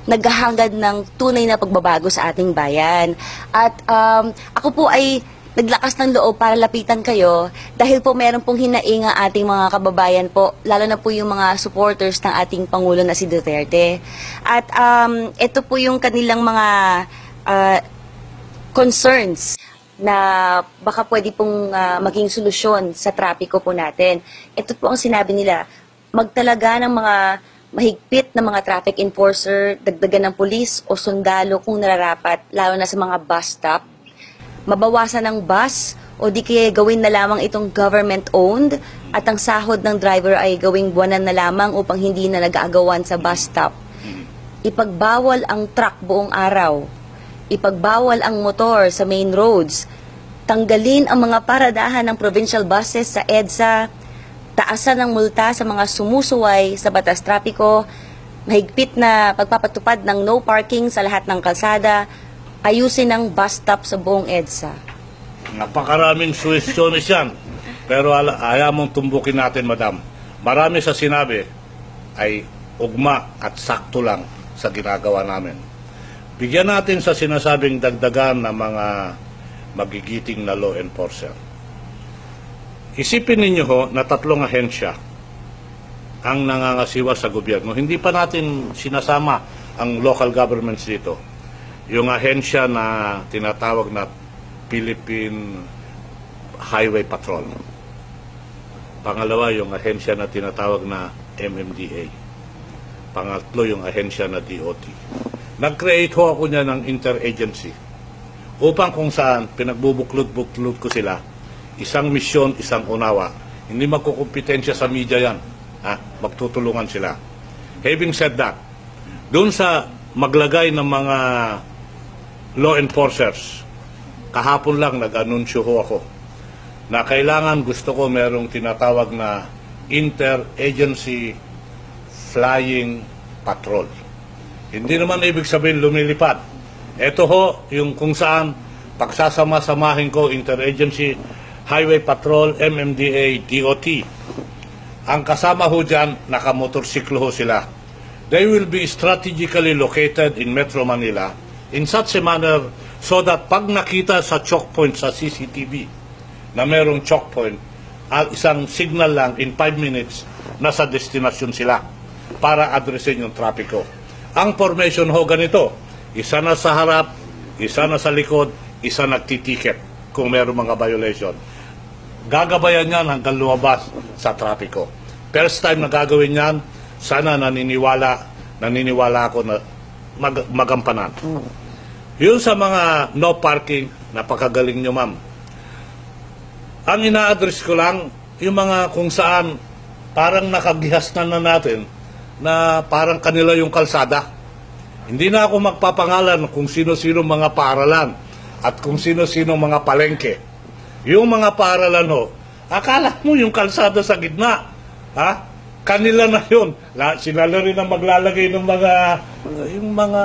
naghahangad ng tunay na pagbabago sa ating bayan. At ako po ay naglakas ng loob para lapitan kayo dahil po meron pong hinaing ang ating mga kababayan po, lalo na po yung mga supporters ng ating Pangulo na si Duterte. At ito po yung kanilang mga concerns na baka pwede pong maging solusyon sa trapiko po natin. Ito po ang sinabi nila, magtalaga ng mga mahigpit na mga traffic enforcer, dagdagan ng pulis o sundalo kung nararapat, lalo na sa mga bus stop. Mabawasan ng bus o di kaya gawin na lamang itong government-owned at ang sahod ng driver ay gawing buwanan na lamang upang hindi na nag-aagawan sa bus stop. Ipagbawal ang truck buong araw. Ipagbawal ang motor sa main roads. Tanggalin ang mga paradahan ng provincial buses sa EDSA. Taasan ng multa sa mga sumusuway sa batas trapiko, mahigpit na pagpapatupad ng no parking sa lahat ng kalsada, ayusin ang bus stop sa buong EDSA. Napakaraming suwestyones yan. Pero ayaw mong tumbukin natin, madam. Marami sa sinabi ay ugma at sakto lang sa ginagawa namin. Bigyan natin sa sinasabing dagdagan ng mga magigiting na law enforcer. Isipin ninyo ho na 3 ahensya ang nangangasiwa sa gobyerno. Hindi pa natin sinasama ang local governments dito. Yung ahensya na tinatawag na Philippine Highway Patrol. Pangalawa, yung ahensya na tinatawag na MMDA. Pangatlo, yung ahensya na DOT. Nag-create ho ako niya ng interagency upang kung saan pinagbubuklod-buklod ko sila, isang misyon, isang unawa. Hindi magkukumpetensya sa media yan. Magtutulungan sila. Having said that, doon sa maglagay ng mga law enforcers, kahapon lang nag-anunsyo ho ako na kailangan, gusto ko merong tinatawag na interagency flying patrol. Hindi naman ibig sabihin lumilipad. Ito ho, yung kung saan pagsasama-samahin ko interagency Highway Patrol, MMDA, DOT. Ang kasama ho dyan, nakamotorsiklo ho sila. They will be strategically located in Metro Manila in such a manner so that pag nakita sa choke point sa CCTV na merong choke point, isang signal lang in 5 minutes, nasa destinasyon sila para addressin yung trapiko. Ang formation ho ganito, isa na sa harap, isa na sa likod, isa nagtitiket kung merong mga violation. Gagabayan yan hanggang lumabas sa trapiko. First time na gagawin yan, sana naniniwala ako na magampanan. Yun sa mga no parking, napakagaling nyo, ma'am. Ang ina-address ko lang, yung mga kung saan parang nakagihas na natin na parang kanila yung kalsada. Hindi na ako magpapangalan kung sino-sino mga paaralan at kung sino-sino mga palengke. Yung mga paaralan ho, akala mo yung kalsada sa gitna. Kanila na yun. Sila na rin ang maglalagay ng yung mga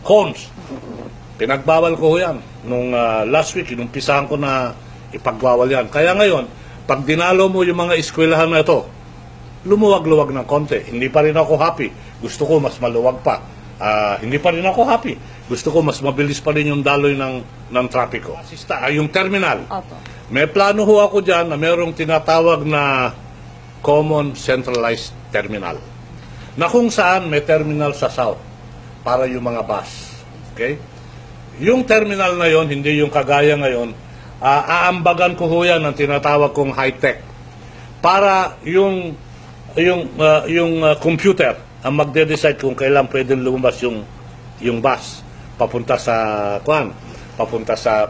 cones. Pinagbawal ko yan. Nung last week, inumpisahan ko na ipagbawal yan. Kaya ngayon, pag dinalo mo yung mga eskwelahan na ito, lumuwag-luwag ng konti. Hindi pa rin ako happy. Gusto ko mas maluwag pa. Hindi pa rin ako happy. Gusto ko mas mabilis pa rin yung daloy ng trapiko. Yung terminal. Opo. May plano ho ako dyan na mayroong tinatawag na common centralized terminal. Na kung saan may terminal sa south para yung mga bus. Okay? Yung terminal na yon, hindi yung kagaya ngayon, aambagan ko ho yan ang tinatawag kong high-tech. Para yung computer ang magde-decide kung kailan pwedeng lumabas yung bus papunta sa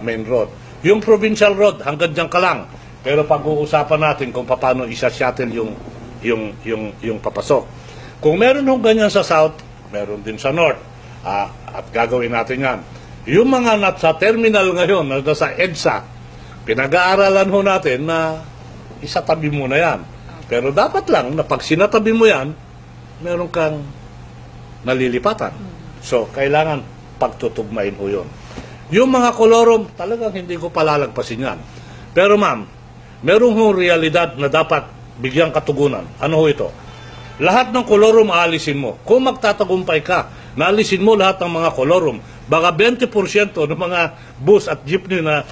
main road. Yung provincial road, hanggang dyan ka lang. Pero pag-uusapan natin kung paano isa-shuttle yung papasok. Kung meron hong ganyan sa south, meron din sa north. At gagawin natin yan. Yung mga nasa terminal ngayon, nasa EDSA, pinag-aaralan ho natin na isatabi mo na yan. Pero dapat lang na pag sinatabi mo yan, meron kang nalilipatan. So, kailangan pagtutugmain ho yun. Yung mga kolorom, talagang hindi ko palalagpasin yan. Pero ma'am, meron hong realidad na dapat bigyang katugunan. Ano ho ito? Lahat ng kolorom aalisin mo. Kung magtatagumpay ka Naalisin mo lahat ng mga kolorum. Baka 20% ng mga bus at jeepney na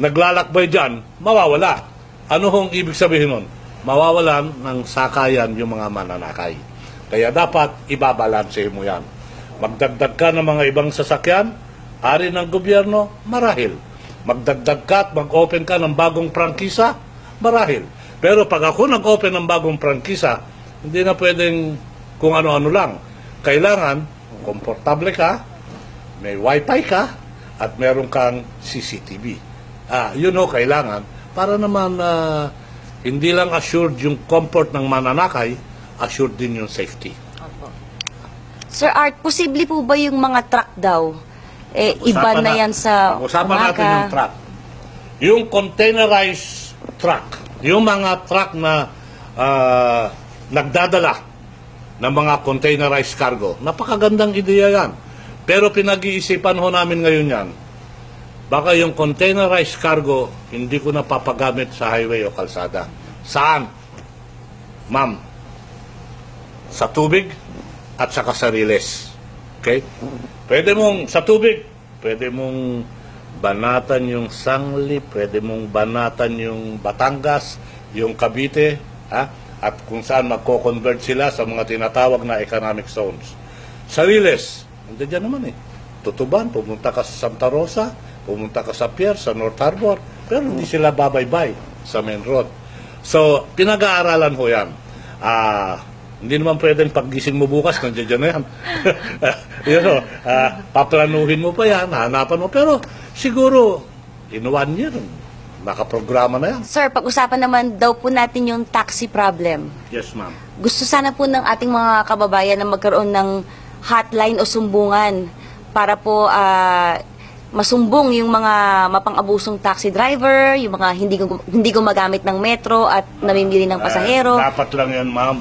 naglalakbay dyan, mawawala. Ano hong ibig sabihin nun? Mawawalan ng sakayan yung mga mananakay. Kaya dapat ibabalanse mo yan. Magdagdag ka ng mga ibang sasakyan, ari ng gobyerno, marahil. Magdagdag ka at mag-open ka ng bagong prangkisa, marahil. Pero pag ako nag-open ng bagong prangkisa, hindi na pwedeng kung ano-ano lang. Kailangan, komportable ka, may wifi ka, at meron kang CCTV. Kailangan para naman hindi lang assured yung comfort ng mananakay, assured din yung safety. Sir Art, posible po ba yung mga truck daw? Iba na yan sa Usapan natin yung truck. Yung containerized truck, yung mga truck na nagdadala ng mga containerized cargo, napakagandang ideya yan. Pero pinag-iisipan ho namin ngayon yan. Baka yung containerized cargo, hindi ko na papagamit sa highway o kalsada. Saan? Ma'am, sa tubig at saka sa riles. Okay? Pwede mong, sa tubig, pwede mong banatan yung Sangli, pwede mong banatan yung Batangas, yung Cavite, at kung saan magko-convert sila sa mga tinatawag na economic zones. Sa riles, hindi dyan naman Tutuban, pumunta ka sa Santa Rosa, pumunta ka sa Pier, sa North Harbor, pero hindi sila babaybay sa main road. So, pinag-aaralan ho yan. Hindi naman pwedeng paggising mo bukas, nandiyan na yan. Paplanuhin mo pa yan, hanapan mo. Pero siguro, in 1 year, nakaprograma na yan. Sir, pag-usapan naman daw po natin yung taxi problem. Yes, ma'am. Gusto sana po ng ating mga kababayan na magkaroon ng hotline o sumbungan para po masumbong yung mga mapang-abusong taxi driver, yung mga hindi gumagamit ng metro at namimili ng pasahero. Dapat lang yan, ma'am.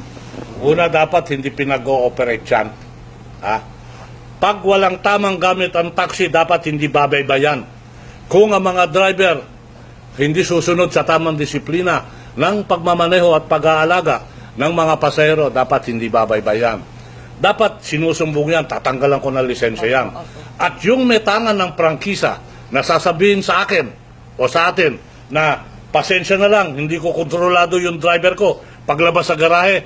Una, dapat hindi pinag-ooperate yan. Pag walang tamang gamit ang taxi, dapat hindi babaybayan. Kung ang mga driver hindi susunod sa tamang disiplina ng pagmamaneho at pag-aalaga ng mga pasahero, dapat hindi babaybayan. Dapat sinusumbong yan, tatanggalan ko na lisensya yan. At yung may tangan ng prangkisa na sasabihin sa akin o sa atin na pasensya na lang, hindi ko kontrolado yung driver ko, paglabas sa garahe,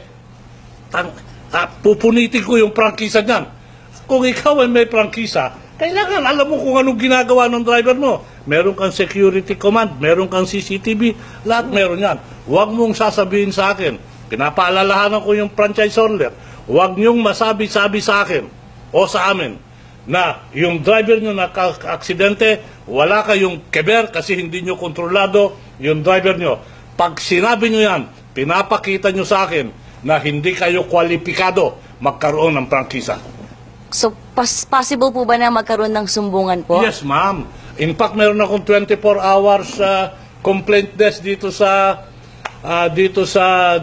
pupunitin ko yung prangkisa niyan. Kung ikaw ay may prangkisa, kailangan alam mo kung anong ginagawa ng driver mo. Meron kang security command, meron kang CCTV, lahat meron yan. Huwag mong sasabihin sa akin, pinapaalalahanan ko yung franchise holder, huwag niyong masabi-sabi sa akin o sa amin na yung driver niyo naka-aksidente, wala kayong keber kasi hindi niyo kontrolado yung driver niyo. Pag sinabi niyo yan, pinapakita niyo sa akin na hindi kayo kwalipikado magkaroon ng prangkisa. So, possible po ba na magkaroon ng sumbungan po? Yes, ma'am. In fact, meron akong 24 hours complaint desk dito sa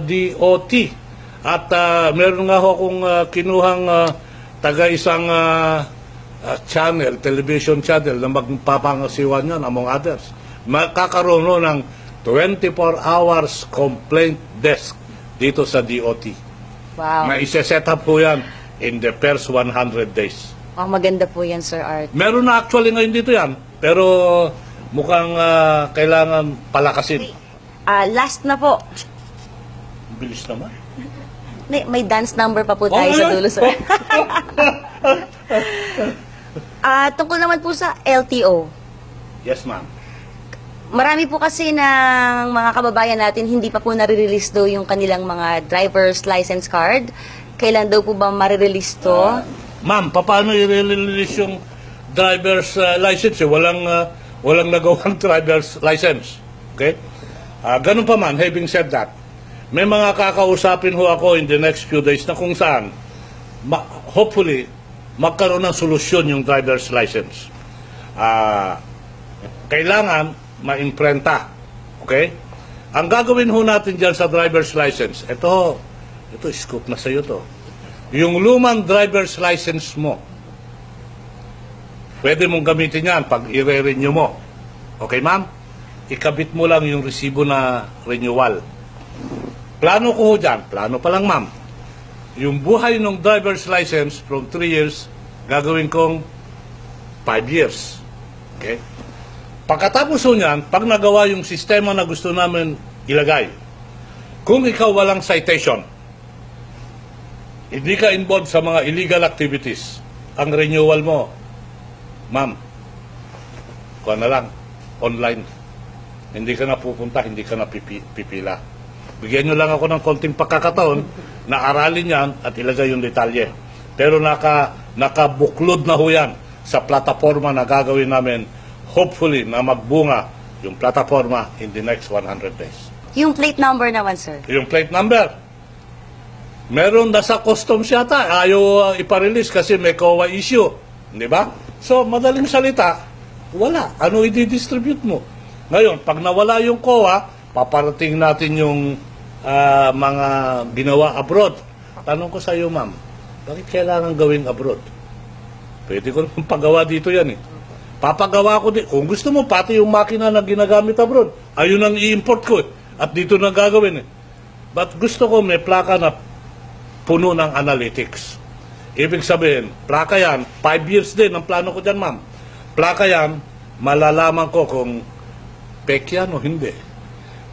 DOT. At meron nga akong kinuhang taga isang channel, television channel na magpapangasiwan yan among others. Makakaroon ng 24 hours complaint desk dito sa DOT. Wow. Isa-set up po yan in the first 100 days. Maganda po yan, Sir Art. Meron na actually ngayon dito yan, pero mukhang kailangan palakasin. Last na po. Bilis naman. May dance number pa po tayo sa dulo, Sir. Tungkol naman po sa LTO. Yes, ma'am. Marami po kasi ng mga kababayan natin hindi pa po nare-release daw yung kanilang mga driver's license card. Kailan daw po ba marirelease to? Ma'am, paano i-release yung driver's license? Walang nagawang driver's license. Okay? Ganun pa man, having said that, may mga kakausapin ho ako in the next few days na kung saan, hopefully, magkaroon ng solusyon yung driver's license. Kailangan ma-imprenta. Okay? Ang gagawin ho natin dyan sa driver's license, ito scoop na sa'yo to. Yung lumang driver's license mo, pwede mong gamitin yan pag i-renew mo. Okay, ma'am? Ikabit mo lang yung resibo na renewal. Plano ko ho dyan, plano pa lang, ma'am. yung buhay ng driver's license from 3 years, gagawin kong 5 years. Okay? Pagkatapos niyan, pag nagawa yung sistema na gusto namin ilagay, kung ikaw walang citation, hindi ka involved sa mga illegal activities, ang renewal mo, ma'am, kuha na lang, online. Hindi ka na pupunta, hindi ka na pipila. Bigyan nyo lang ako ng konting pagkakataon na aralin yan at ilagay yung detalye. Pero nakabuklod na ho yan sa plataforma na gagawin namin, hopefully na magbunga yung plataforma in the next 100 days. Yung plate number naman, sir. Yung plate number, meron na sa customs yata, ayaw iparelease kasi may COA issue. Di ba? So, madaling salita, wala. Ano i-distribute mo? Ngayon, pag nawala yung COA, paparating natin yung mga ginawa abroad. Tanong ko sa iyo, ma'am, bakit kailangan gawing abroad? Pwede ko naman pagawa dito yan eh. Papagawa ko din. Kung gusto mo, pati yung makina na ginagamit abroad, ayun ang i-import ko eh. At dito na gagawin eh. But gusto ko may plaka na puno ng analytics. Ibig sabihin, plaka yan, 5 years din ang plano ko dyan, ma'am. Plaka yan, malalaman ko kung peke yan o hindi.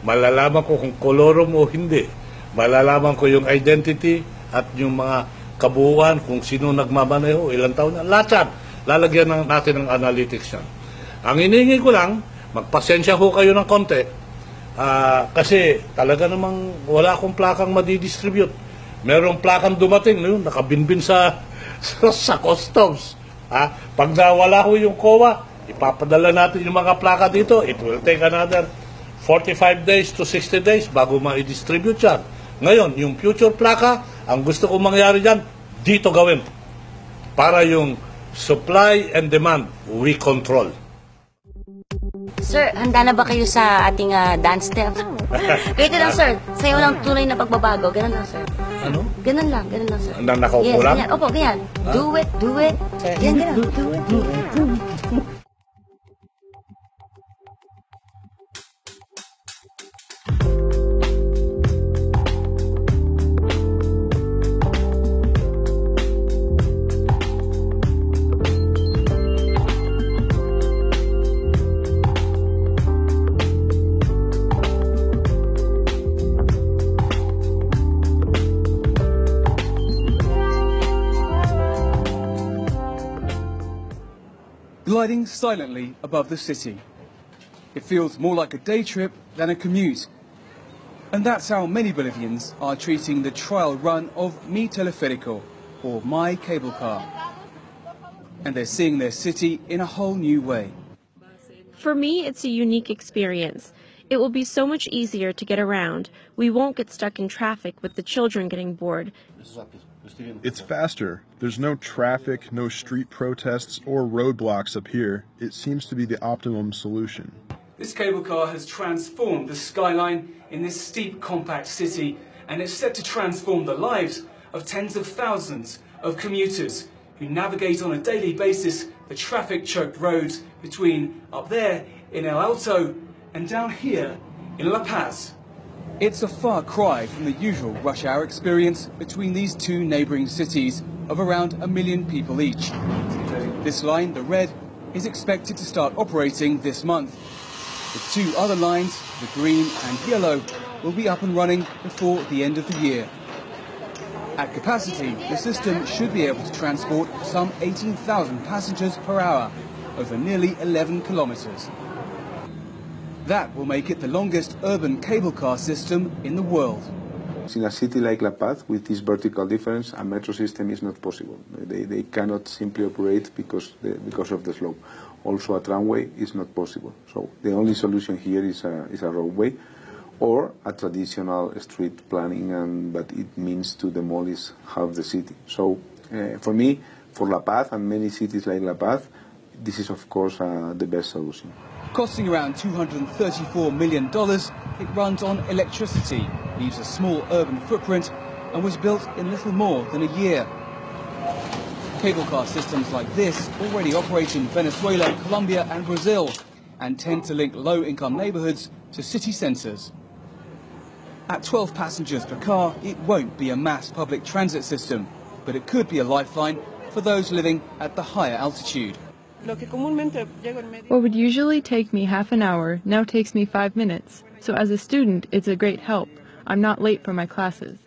Malalaman ko kung kolorom o hindi. Malalaman ko yung identity at yung mga kabuuan, kung sino nagmamaneho, ilang taon na. Lahat yan, lalagyan natin ng analytics yan. Ang hinihingi ko lang, magpasensya ho kayo ng konti, kasi talaga namang wala akong plakang madidistribute. Merong plakang dumating, nakabinbin sa customs. Pag nawala ho yung COA, ipapadala natin yung mga plaka dito. It will take another 45 days to 60 days bago ma-distribute yan. Ngayon, yung future plaka, ang gusto kong mangyari dyan, dito gawin. Para yung supply and demand, we control. Sir, handa na ba kayo sa ating dance step? Ganito lang, sir. Sayo ng tunay na pagbabago. Ganun lang, sir. Ano? Ganun lang, sir. Na nakaupo lang? Ganyan. Opo, ganyan. Do it, do it. Ganyan. Do it, do it. Gliding silently above the city. It feels more like a day trip than a commute. And that's how many Bolivians are treating the trial run of Mi Teleférico, or My Cable Car. And they're seeing their city in a whole new way. For me, it's a unique experience. It will be so much easier to get around. We won't get stuck in traffic with the children getting bored. It's faster. There's no traffic, no street protests or roadblocks up here. It seems to be the optimum solution. This cable car has transformed the skyline in this steep, compact city, and it's set to transform the lives of tens of thousands of commuters who navigate on a daily basis the traffic-choked roads between up there in El Alto and down here in La Paz. It's a far cry from the usual rush hour experience between these two neighbouring cities of around 1 million people each. This line, the red, is expected to start operating this month. The two other lines, the green and yellow, will be up and running before the end of the year. At capacity, the system should be able to transport some 18,000 passengers per hour over nearly 11 kilometres. That will make it the longest urban cable car system in the world. In a city like La Paz, with this vertical difference, a metro system is not possible. They cannot simply operate because of the slope. Also, a tramway is not possible. So the only solution here is a roadway or a traditional street planning, but it means to demolish half the city. So for me, for La Paz and many cities like La Paz, this is of course the best solution. Costing around $234 million, it runs on electricity, leaves a small urban footprint, and was built in little more than a year. Cable car systems like this already operate in Venezuela, Colombia and Brazil, and tend to link low-income neighbourhoods to city centres. At 12 passengers per car, it won't be a mass public transit system, but it could be a lifeline for those living at the higher altitude. What would usually take me half an hour now takes me 5 minutes. So as a student, it's a great help. I'm not late for my classes.